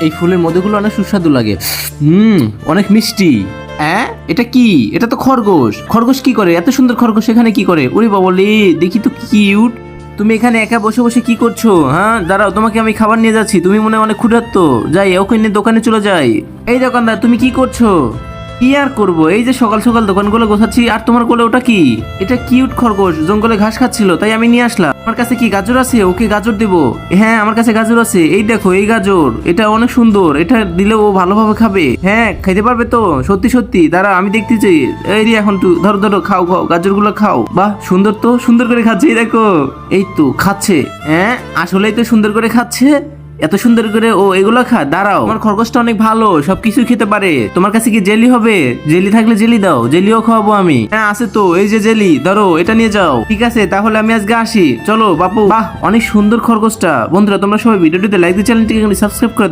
এই ফুলের মধুগুলো অনেক সুস্বাদু লাগে। অনেক মিষ্টি। এটা কি? এটা তো খরগোশ। খরগোশ কি করে? এত সুন্দর খরগোশ এখানে কি করে? ওরে বাবলে, দেখি তো কিউট। তুমি এখানে একা বসে বসে কি করছো? হ্যাঁ, দাঁড়াও, তোমাকে আমি খাবার নিয়ে যাচ্ছি। তুমি মনে হয় অনেক ক্ষুধার্ত। যাই ওখানে দোকানে চলে যাই। এই দোকানদার, তুমি কি করছো? কি আর করবো, এই যে সকাল সকাল দোকানগুলো গোছাচ্ছি। আর তোমার কোলে ওটা কি? এটা কিউট খরগোশ, জঙ্গলে ঘাস খাচ্ছিল, তাই আমি নিয়ে আসলাম। আমার কাছে কি গাজর আছে? ওকে গাজর দেবো। হ্যাঁ, আমার কাছে গাজর আছে। এই দেখো, এই গাজর, এটা অনেক সুন্দর। এটা দিলে ও ভালোভাবে খাবে। হ্যাঁ, খাইতে পারবে তো? সত্যি সত্যি, দাঁড়া আমি দেখতেছি। এই রে, এখন ধরো ধরো, খাও খাও, গাজর গুলো খাও। বাহ, সুন্দর তো, সুন্দর করে খাচ্ছে। এই দেখো, এই তো খাচ্ছে। হ্যাঁ, আসলেই তো সুন্দর করে খাচ্ছে। এত সুন্দর করে ও এগুলো খায়। দাঁড়াও, আমার খরগোশটা অনেক ভালো, সবকিছু খেতে পারে। তোমার কাছে কি জেলি হবে? জেলি থাকলে জেলি দাও, জেলিও খাওয়াবো আমি। হ্যাঁ আছে তো, এই যে জেলি, ধরো এটা নিয়ে যাও। ঠিক আছে, তাহলে আমি আজকে আসি। চলো বাপু। বাহ, অনেক সুন্দর খরগোশটা। বন্ধুরা, তোমরা সবাই ভিডিওটিতে লাইক দিয়ে চ্যানেলটিকে সাবস্ক্রাইব করে দাও।